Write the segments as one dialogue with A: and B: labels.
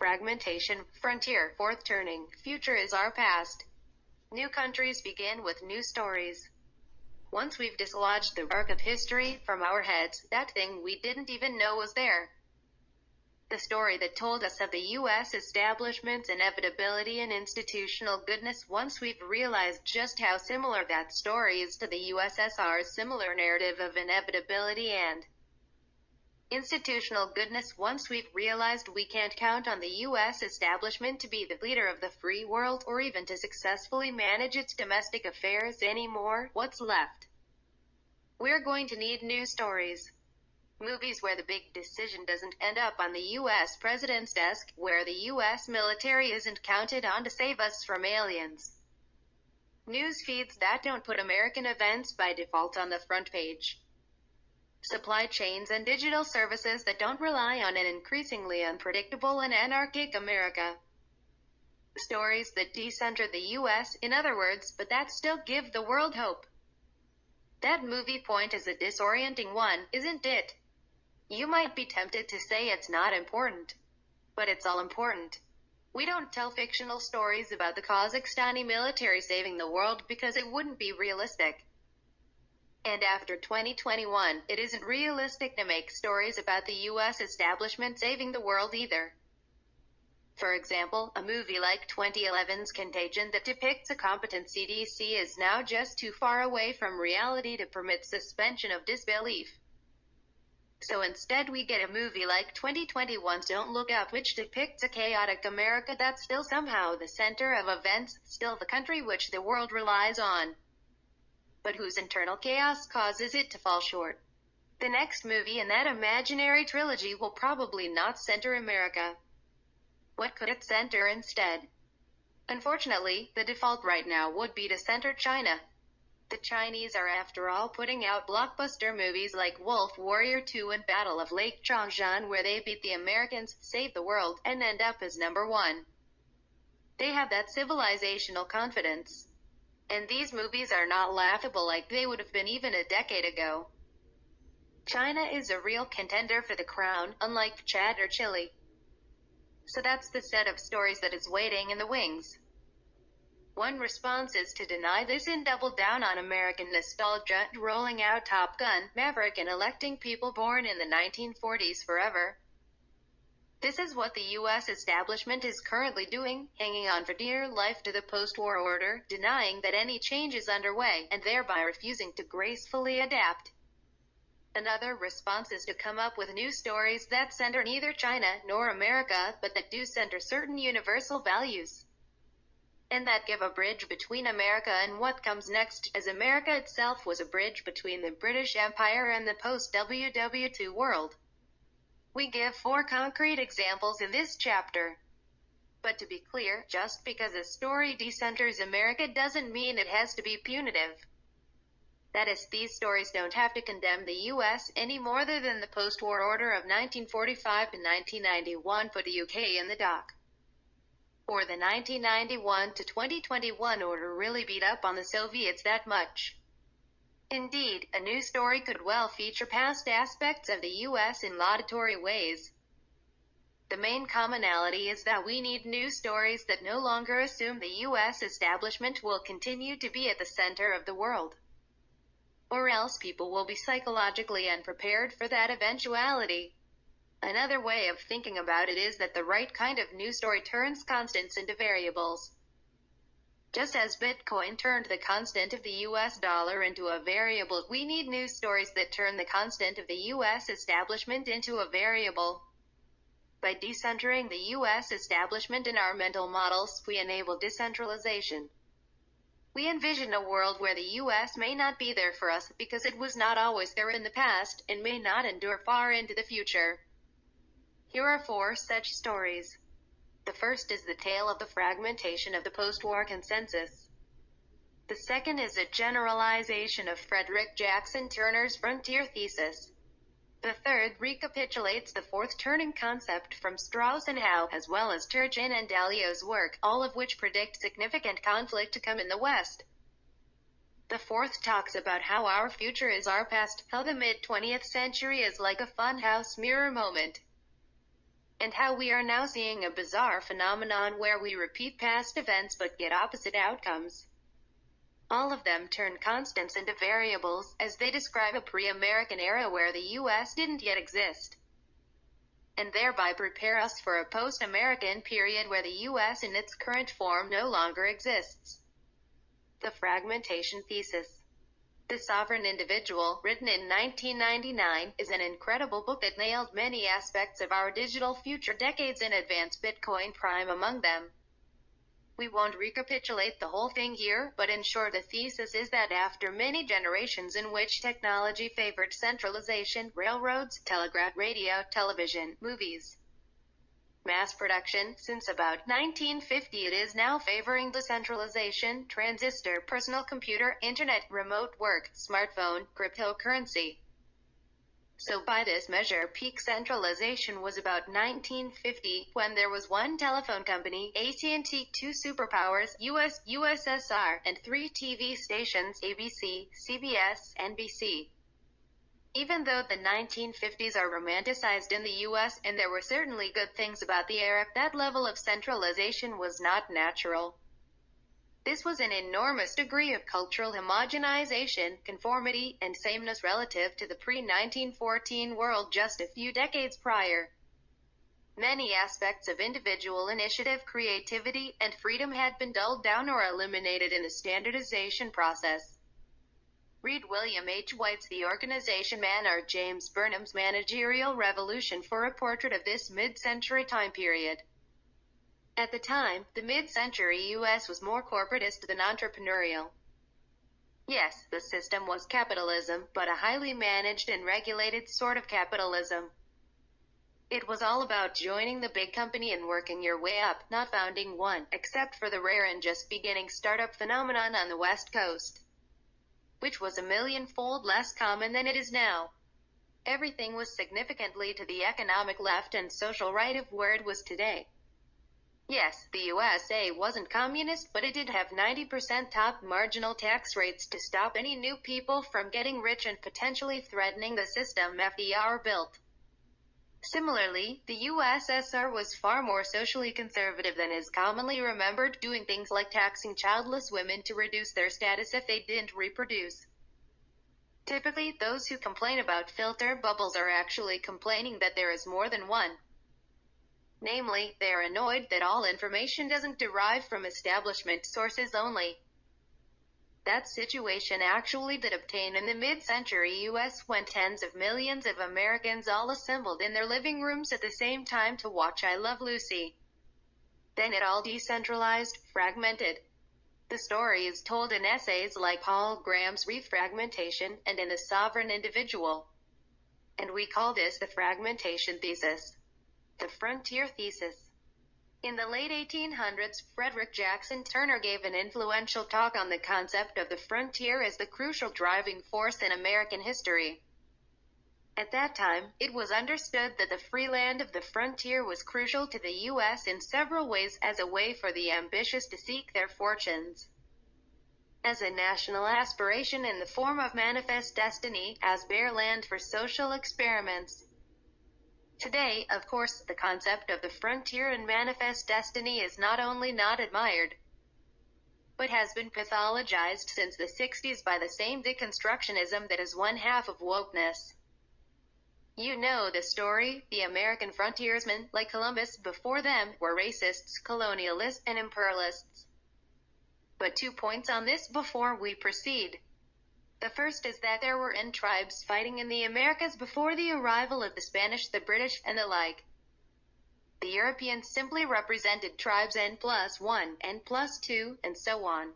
A: Fragmentation, frontier, fourth turning, future is our past. New countries begin with new stories. Once we've dislodged the arc of history from our heads, that thing we didn't even know was there. The story that told us of the U.S. establishment's inevitability and institutional goodness, once we've realized just how similar that story is to the USSR's similar narrative of inevitability and institutional goodness, once we've realized we can't count on the U.S. establishment to be the leader of the free world, or even to successfully manage its domestic affairs anymore, what's left? We're going to need new stories. Movies where the big decision doesn't end up on the U.S. president's desk, where the U.S. military isn't counted on to save us from aliens. News feeds that don't put American events by default on the front page. Supply chains and digital services that don't rely on an increasingly unpredictable and anarchic America. Stories that decenter the U.S., in other words, but that still give the world hope. That movie point is a disorienting one, isn't it? You might be tempted to say it's not important. But it's all important. We don't tell fictional stories about the Kazakhstani military saving the world because it wouldn't be realistic. And after 2021, it isn't realistic to make stories about the U.S. establishment saving the world either. For example, a movie like 2011's Contagion that depicts a competent CDC is now just too far away from reality to permit suspension of disbelief. So instead we get a movie like 2021's Don't Look Up, which depicts a chaotic America that's still somehow the center of events, still the country which the world relies on, but whose internal chaos causes it to fall short. The next movie in that imaginary trilogy will probably not center America. What could it center instead? Unfortunately, the default right now would be to center China. The Chinese are, after all, putting out blockbuster movies like Wolf Warrior 2 and Battle of Lake Changjin, where they beat the Americans, save the world, and end up as number one. They have that civilizational confidence. And these movies are not laughable like they would have been even a decade ago. China is a real contender for the crown, unlike Chad or Chile. So that's the set of stories that is waiting in the wings. One response is to deny this and double down on American nostalgia, rolling out Top Gun, Maverick, and electing people born in the 1940s forever. This is what the U.S. establishment is currently doing, hanging on for dear life to the post-war order, denying that any change is underway, and thereby refusing to gracefully adapt. Another response is to come up with new stories that center neither China nor America, but that do center certain universal values, and that give a bridge between America and what comes next, as America itself was a bridge between the British Empire and the post-World War II world. We give 4 concrete examples in this chapter. But to be clear, just because a story decenters America doesn't mean it has to be punitive. That is, these stories don't have to condemn the U.S. any more than the post-war order of 1945 to 1991 put the UK in the dock, or the 1991 to 2021 order really beat up on the Soviets that much. Indeed, a new story could well feature past aspects of the U.S. in laudatory ways. The main commonality is that we need new stories that no longer assume the U.S. establishment will continue to be at the center of the world. Or else people will be psychologically unprepared for that eventuality. Another way of thinking about it is that the right kind of new story turns constants into variables. Just as Bitcoin turned the constant of the US dollar into a variable, we need news stories that turn the constant of the US establishment into a variable. By decentering the US establishment in our mental models, we enable decentralization. We envision a world where the US may not be there for us because it was not always there in the past, and may not endure far into the future. Here are 4 such stories. The first is the tale of the fragmentation of the post-war consensus. The second is a generalization of Frederick Jackson Turner's frontier thesis. The third recapitulates the fourth turning concept from Strauss and Howe, as well as Turchin and Dalio's work, all of which predict significant conflict to come in the West. The fourth talks about how our future is our past, how the mid-20th century is like a funhouse mirror moment. and how we are now seeing a bizarre phenomenon where we repeat past events but get opposite outcomes. All of them turn constants into variables, as they describe a pre-American era where the U.S. didn't yet exist, and thereby prepare us for a post-American period where the U.S. in its current form no longer exists. The Fragmentation Thesis. The Sovereign Individual, written in 1999, is an incredible book that nailed many aspects of our digital future decades in advance, Bitcoin Prime among them. We won't recapitulate the whole thing here, but in short the thesis is that after many generations in which technology favored centralization, railroads, telegraph, radio, television, movies, mass production, since about 1950 it is now favoring decentralization, transistor, personal computer, internet, remote work, smartphone, cryptocurrency. So by this measure, peak centralization was about 1950, when there was one telephone company, AT&T, two superpowers, USSR, and three TV stations, ABC, CBS, NBC. Even though the 1950s are romanticized in the US, and there were certainly good things about the era, that level of centralization was not natural. This was an enormous degree of cultural homogenization, conformity, and sameness relative to the pre-1914 world just a few decades prior. Many aspects of individual initiative, creativity, and freedom had been dulled down or eliminated in the standardization process. Read William H. White's The Organization Man or James Burnham's Managerial Revolution for a portrait of this mid-century time period. At the time, the mid-century U.S. was more corporatist than entrepreneurial. Yes, the system was capitalism, but a highly managed and regulated sort of capitalism. It was all about joining the big company and working your way up, not founding one, except for the rare and just beginning startup phenomenon on the West Coast, which was a million-fold less common than it is now. Everything was significantly to the economic left and social right of where it was today. Yes, the USA wasn't communist, but it did have 90% top marginal tax rates to stop any new people from getting rich and potentially threatening the system FDR built. Similarly, the USSR was far more socially conservative than is commonly remembered, doing things like taxing childless women to reduce their status if they didn't reproduce. Typically, those who complain about filter bubbles are actually complaining that there is more than one. Namely, they are annoyed that all information doesn't derive from establishment sources only. That situation actually did obtain in the mid-century US when tens of millions of Americans all assembled in their living rooms at the same time to watch I Love Lucy. Then it all decentralized, fragmented. The story is told in essays like Paul Graham's Fragmentation and in The Sovereign Individual. And we call this the Fragmentation Thesis. The Frontier Thesis. In the late 1800s, Frederick Jackson Turner gave an influential talk on the concept of the frontier as the crucial driving force in American history. At that time, it was understood that the free land of the frontier was crucial to the U.S. in several ways, as a way for the ambitious to seek their fortunes, as a national aspiration in the form of manifest destiny, as bare land for social experiments. Today, of course, the concept of the frontier and manifest destiny is not only not admired, but has been pathologized since the 60s by the same deconstructionism that is one half of wokeness. You know the story. The American frontiersmen, like Columbus before them, were racists, colonialists, and imperialists. But 2 points on this before we proceed. The first is that there were tribes fighting in the Americas before the arrival of the Spanish, the British, and the like. The Europeans simply represented tribes N+1, N+2, and so on.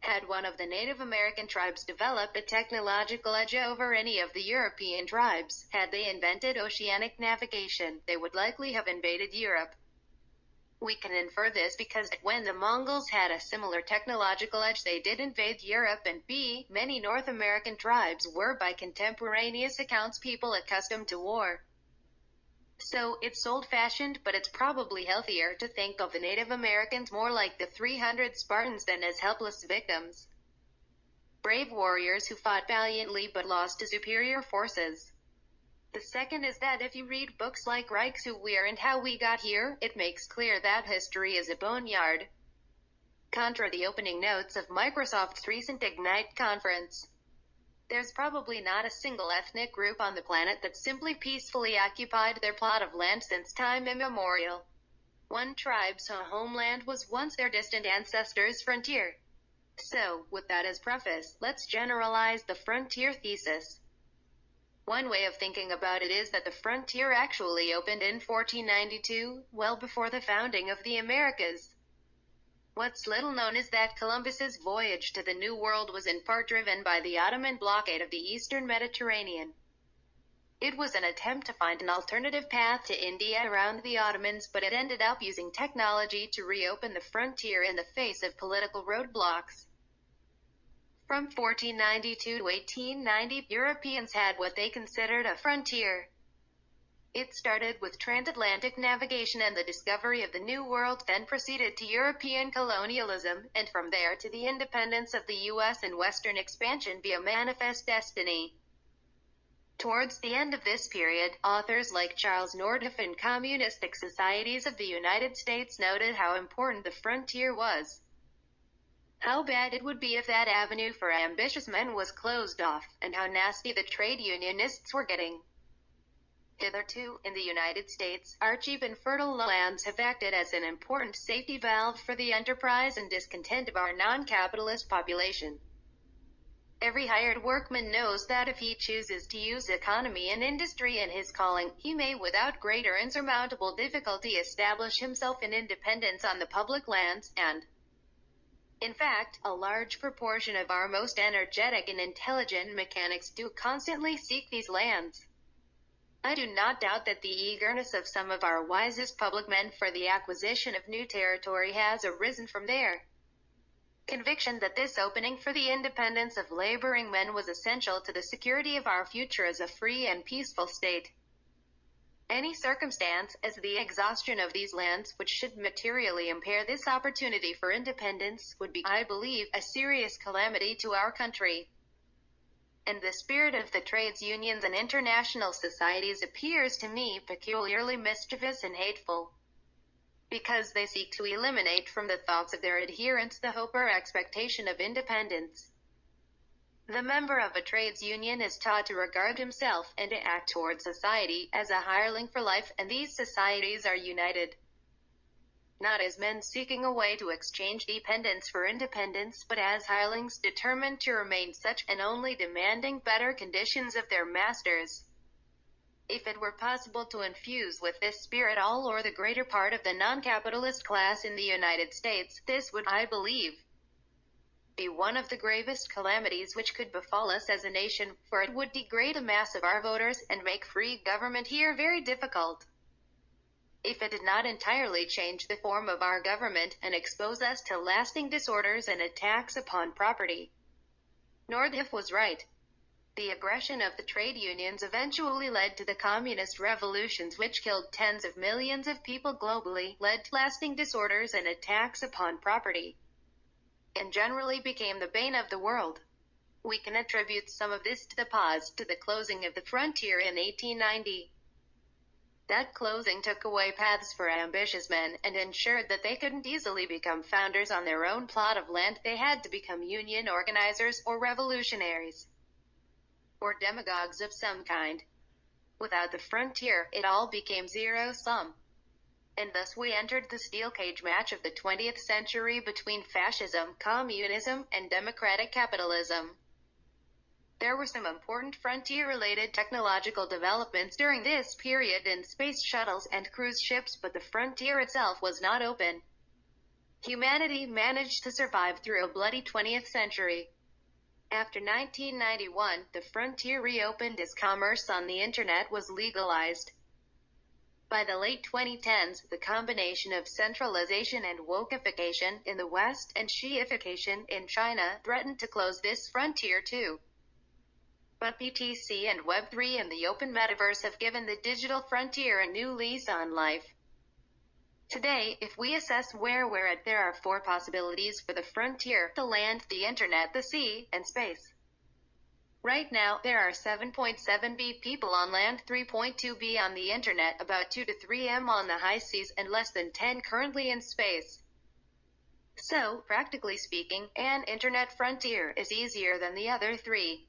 A: Had one of the Native American tribes developed a technological edge over any of the European tribes, had they invented oceanic navigation, they would likely have invaded Europe. We can infer this because when the Mongols had a similar technological edge, they did invade Europe, and b. many North American tribes were by contemporaneous accounts people accustomed to war. So, it's old-fashioned, but it's probably healthier to think of the Native Americans more like the 300 Spartans than as helpless victims. Brave warriors who fought valiantly but lost to superior forces. The second is that if you read books like Reich's Who We Are and How We Got Here, it makes clear that history is a boneyard. Contra the opening notes of Microsoft's recent Ignite conference. There's probably not a single ethnic group on the planet that simply peacefully occupied their plot of land since time immemorial. One tribe's homeland was once their distant ancestors' frontier. So, with that as preface, let's generalize the frontier thesis. One way of thinking about it is that the frontier actually opened in 1492, well before the founding of the Americas. What's little known is that Columbus's voyage to the New World was in part driven by the Ottoman blockade of the Eastern Mediterranean. It was an attempt to find an alternative path to India around the Ottomans, but it ended up using technology to reopen the frontier in the face of political roadblocks. From 1492 to 1890, Europeans had what they considered a frontier. It started with transatlantic navigation and the discovery of the New World, then proceeded to European colonialism, and from there to the independence of the U.S. and Western expansion via Manifest Destiny. Towards the end of this period, authors like Charles Nordhoff and Communistic Societies of the United States noted how important the frontier was. How bad it would be if that avenue for ambitious men was closed off, and how nasty the trade unionists were getting. Hitherto, in the United States, our cheap and fertile lands have acted as an important safety valve for the enterprise and discontent of our non-capitalist population. Every hired workman knows that if he chooses to use economy and industry in his calling, he may without great or insurmountable difficulty establish himself in independence on the public lands, and, in fact, a large proportion of our most energetic and intelligent mechanics do constantly seek these lands. I do not doubt that the eagerness of some of our wisest public men for the acquisition of new territory has arisen from their conviction that this opening for the independence of laboring men was essential to the security of our future as a free and peaceful state. Any circumstance, as the exhaustion of these lands, which should materially impair this opportunity for independence, would be, I believe, a serious calamity to our country. And the spirit of the trades unions and international societies appears to me peculiarly mischievous and hateful, because they seek to eliminate from the thoughts of their adherents the hope or expectation of independence. The member of a trades union is taught to regard himself, and to act toward society, as a hireling for life, and these societies are united, not as men seeking a way to exchange dependence for independence, but as hirelings determined to remain such, and only demanding better conditions of their masters. If it were possible to infuse with this spirit all or the greater part of the non-capitalist class in the United States, this would, I believe, be one of the gravest calamities which could befall us as a nation, for it would degrade a mass of our voters, and make free government here very difficult. If it did not entirely change the form of our government, and expose us to lasting disorders and attacks upon property. Nordhoff was right. The aggression of the trade unions eventually led to the communist revolutions which killed tens of millions of people globally, led to lasting disorders and attacks upon property, and generally became the bane of the world. We can attribute some of this to the pause to the closing of the frontier in 1890. That closing took away paths for ambitious men, and ensured that they couldn't easily become founders on their own plot of land. They had to become union organizers, or revolutionaries, or demagogues of some kind. Without the frontier, it all became zero-sum. And thus we entered the steel cage match of the 20th century between fascism, communism, and democratic capitalism. There were some important frontier-related technological developments during this period in space shuttles and cruise ships, but the frontier itself was not open. Humanity managed to survive through a bloody 20th century. After 1991, the frontier reopened as commerce on the internet was legalized. By the late 2010s, the combination of centralization and wokeification in the West and Shiification in China threatened to close this frontier too. But BTC and Web3 and the open metaverse have given the digital frontier a new lease on life. Today, if we assess where we're at, there are 4 possibilities for the frontier: the land, the internet, the sea, and space. Right now, there are 7.7 B people on land, 3.2 B on the internet, about 2 to 3 M on the high seas, and less than 10 currently in space. So, practically speaking, an internet frontier is easier than the other three.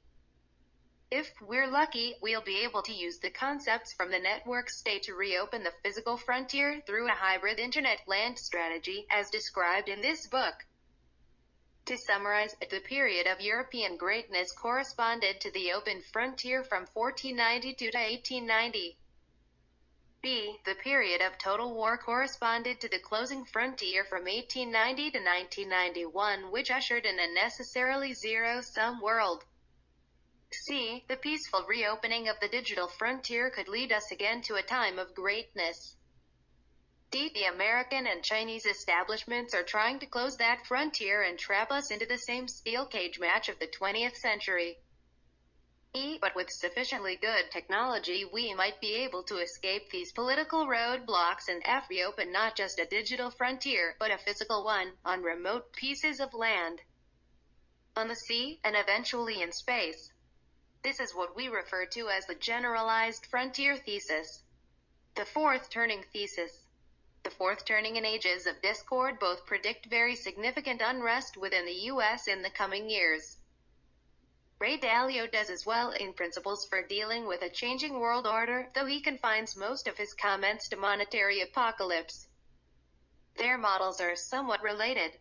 A: If we're lucky, we'll be able to use the concepts from the network state to reopen the physical frontier through a hybrid internet land strategy, as described in this book. To summarize, the period of European greatness corresponded to the open frontier from 1492 to 1890. B. The period of total war corresponded to the closing frontier from 1890 to 1991, which ushered in a necessarily zero-sum world. C. The peaceful reopening of the digital frontier could lead us again to a time of greatness. D. The American and Chinese establishments are trying to close that frontier and trap us into the same steel cage match of the 20th century. E. But with sufficiently good technology, we might be able to escape these political roadblocks and reopen not just a digital frontier, but a physical one, on remote pieces of land, on the sea, and eventually in space. This is what we refer to as the generalized frontier thesis. The fourth turning thesis. The fourth turning and ages of discord both predict very significant unrest within the U.S. in the coming years. Ray Dalio does as well in Principles for Dealing with a Changing World Order, though he confines most of his comments to monetary apocalypse. Their models are somewhat related.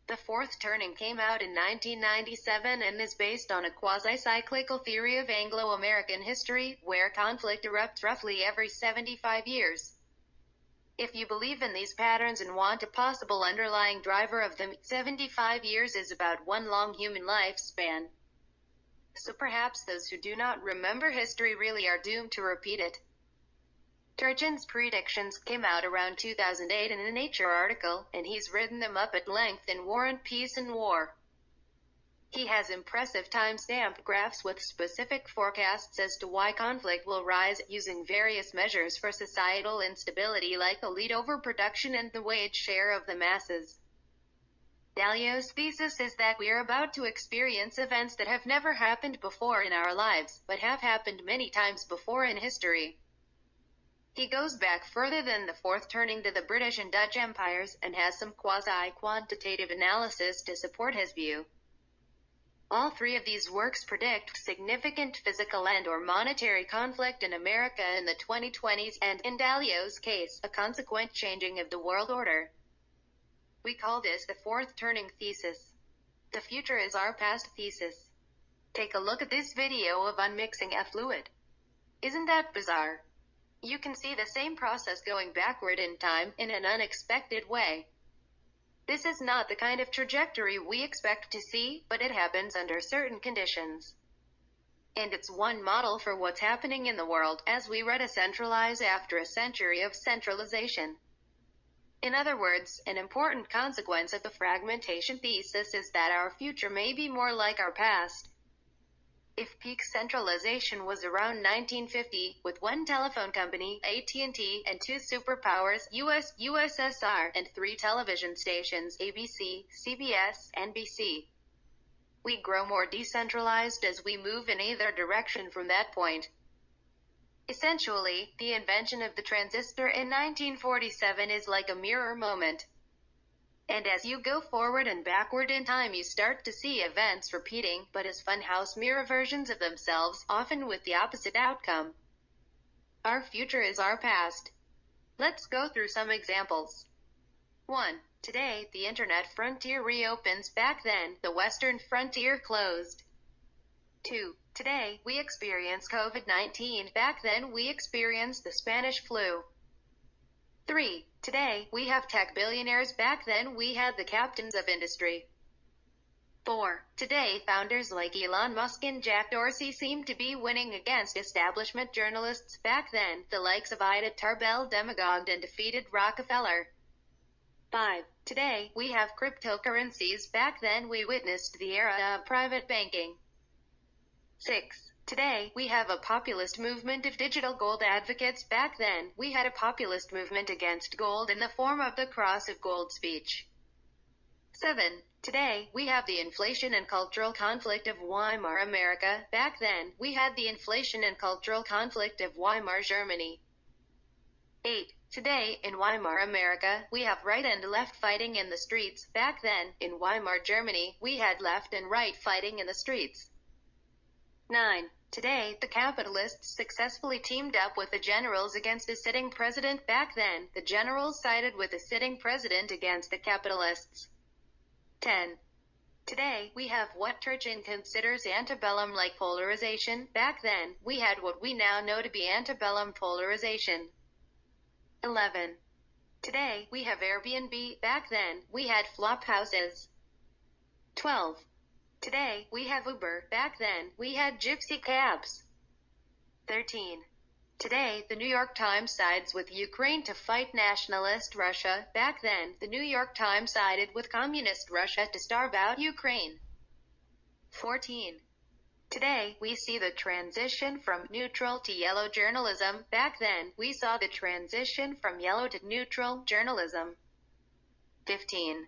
A: The fourth turning came out in 1997 and is based on a quasi-cyclical theory of Anglo-American history, where conflict erupts roughly every 75 years. If you believe in these patterns and want a possible underlying driver of them, 75 years is about one long human lifespan. So perhaps those who do not remember history really are doomed to repeat it. Turchin's predictions came out around 2008 in a Nature article, and he's written them up at length in War and Peace and War. He has impressive time-stamped graphs with specific forecasts as to why conflict will rise, using various measures for societal instability like elite overproduction and the wage share of the masses. Dalio's thesis is that we are about to experience events that have never happened before in our lives, but have happened many times before in history. He goes back further than the fourth turning to the British and Dutch empires, and has some quasi-quantitative analysis to support his view. All three of these works predict significant physical and/or monetary conflict in America in the 2020s, and, in Dalio's case, a consequent changing of the world order. We call this the fourth turning thesis. The future is our past thesis. Take a look at this video of unmixing a fluid. Isn't that bizarre? You can see the same process going backward in time, in an unexpected way. This is not the kind of trajectory we expect to see, but it happens under certain conditions. And it's one model for what's happening in the world, as we re-decentralize after a century of centralization. In other words, an important consequence of the fragmentation thesis is that our future may be more like our past. If peak centralization was around 1950, with one telephone company, AT&T, and two superpowers, USSR, and three television stations, ABC, CBS, NBC. We grow more decentralized as we move in either direction from that point. Essentially, the invention of the transistor in 1947 is like a mirror moment. And as you go forward and backward in time, you start to see events repeating, but as funhouse mirror versions of themselves, often with the opposite outcome. Our future is our past. Let's go through some examples. 1. Today, the internet frontier reopens. Back then, the western frontier closed. 2. Today, we experience COVID-19. Back then, we experienced the Spanish flu. 3. Today, we have tech billionaires. Back then, we had the captains of industry. 4. Today, founders like Elon Musk and Jack Dorsey seem to be winning against establishment journalists. Back then, the likes of Ida Tarbell demagogued and defeated Rockefeller. 5. Today, we have cryptocurrencies. Back then, we witnessed the era of private banking. 6. Today, we have a populist movement of digital gold advocates. Back then, we had a populist movement against gold in the form of the Cross of Gold speech. 7. Today, we have the inflation and cultural conflict of Weimar America. Back then, we had the inflation and cultural conflict of Weimar Germany. 8. Today, in Weimar America, we have right and left fighting in the streets. Back then, in Weimar Germany, we had left and right fighting in the streets. 9. Today, the capitalists successfully teamed up with the generals against a sitting president. Back then, the generals sided with the sitting president against the capitalists. 10. Today, we have what Turchin considers antebellum-like polarization. Back then, we had what we now know to be antebellum polarization. 11. Today, we have Airbnb. Back then, we had flop houses. 12. Today, we have Uber. Back then, we had gypsy cabs. 13. Today, the New York Times sides with Ukraine to fight nationalist Russia. Back then, the New York Times sided with communist Russia to starve out Ukraine. 14. Today, we see the transition from neutral to yellow journalism. Back then, we saw the transition from yellow to neutral journalism. 15.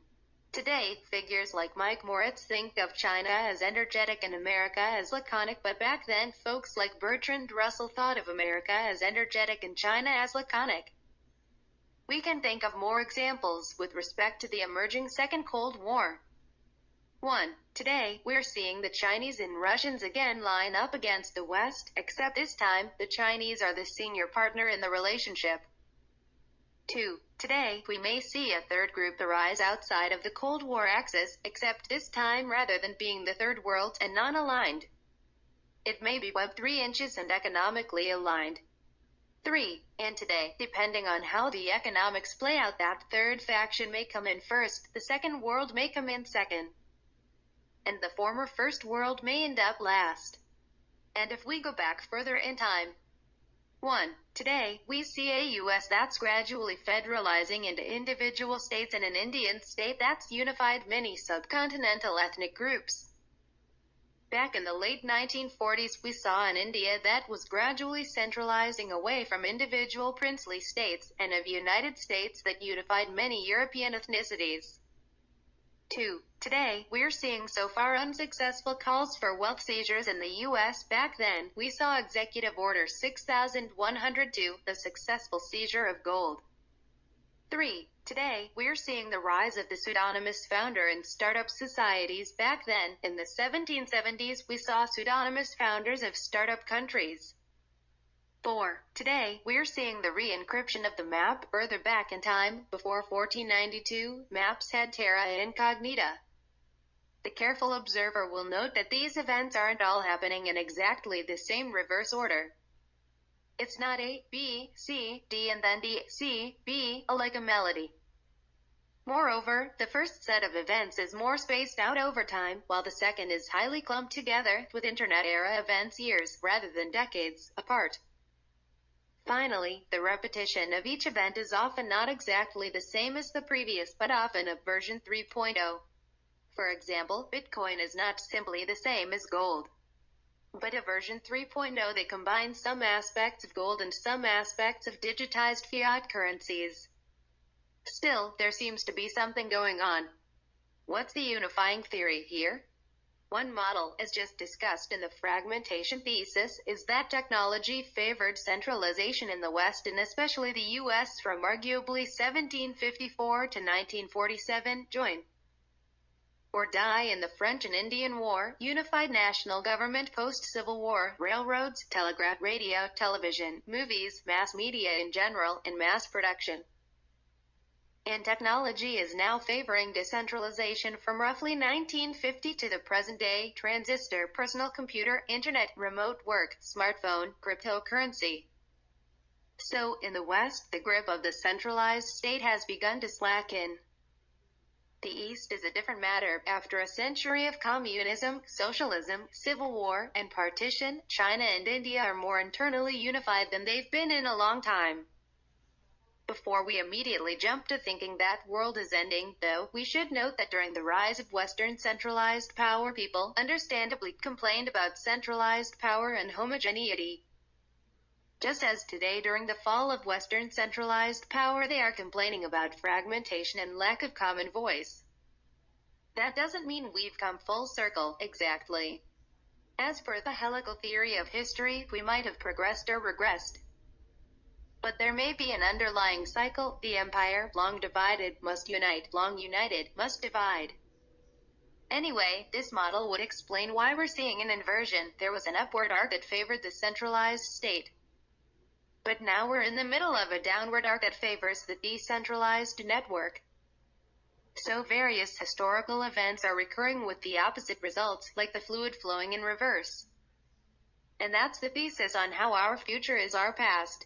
A: Today, figures like Mike Moritz think of China as energetic and America as laconic, but back then, folks like Bertrand Russell thought of America as energetic and China as laconic. We can think of more examples with respect to the emerging Second Cold War. 1. Today, we're seeing the Chinese and Russians again line up against the West, except this time, the Chinese are the senior partner in the relationship. 2. Today, we may see a third group arise outside of the Cold War axis, except this time rather than being the third world and non-aligned, it may be Web 3 inches and economically aligned. 3. And today, depending on how the economics play out, that third faction may come in first, the second world may come in second, and the former first world may end up last. And if we go back further in time, 1. Today, we see a U.S. that's gradually federalizing into individual states and an Indian state that's unified many subcontinental ethnic groups. Back in the late 1940s, we saw an India that was gradually centralizing away from individual princely states, and a United States that unified many European ethnicities. 2. Today, we're seeing so far unsuccessful calls for wealth seizures in the U.S. Back then, we saw Executive Order 6102, the successful seizure of gold. 3. Today, we're seeing the rise of the pseudonymous founder in startup societies. Back then, in the 1770s, we saw pseudonymous founders of startup countries. 4. Today, we're seeing the re-encryption of the map. Further back in time, before 1492, maps had terra incognita. The careful observer will note that these events aren't all happening in exactly the same reverse order. It's not A, B, C, D and then D, C, B, like a melody. Moreover, the first set of events is more spaced out over time, while the second is highly clumped together, with Internet-era events years, rather than decades, apart. Finally, the repetition of each event is often not exactly the same as the previous, but often of version 3.0. For example, Bitcoin is not simply the same as gold, but a version 3.0 that combines some aspects of gold and some aspects of digitized fiat currencies. Still, there seems to be something going on. What's the unifying theory here? One model, as just discussed in the fragmentation thesis, is that technology favored centralization in the West and especially the U.S. from arguably 1754 to 1947, join or die in the French and Indian War, unified national government post-Civil War, railroads, telegraph, radio, television, movies, mass media in general, and mass production. And technology is now favoring decentralization from roughly 1950 to the present day: transistor, personal computer, internet, remote work, smartphone, cryptocurrency. So, in the West, the grip of the centralized state has begun to slacken. The East is a different matter. After a century of communism, socialism, civil war, and partition, China and India are more internally unified than they've been in a long time. Before we immediately jump to thinking that world is ending, though, we should note that during the rise of Western centralized power, people understandably complained about centralized power and homogeneity. Just as today during the fall of Western centralized power they are complaining about fragmentation and lack of common voice. That doesn't mean we've come full circle, exactly. As per the helical theory of history, we might have progressed or regressed. But there may be an underlying cycle. The empire, long divided, must unite. Long united, must divide. Anyway, this model would explain why we're seeing an inversion. There was an upward arc that favored the centralized state. But now we're in the middle of a downward arc that favors the decentralized network. So various historical events are recurring with the opposite results, like the fluid flowing in reverse. And that's the thesis on how our future is our past.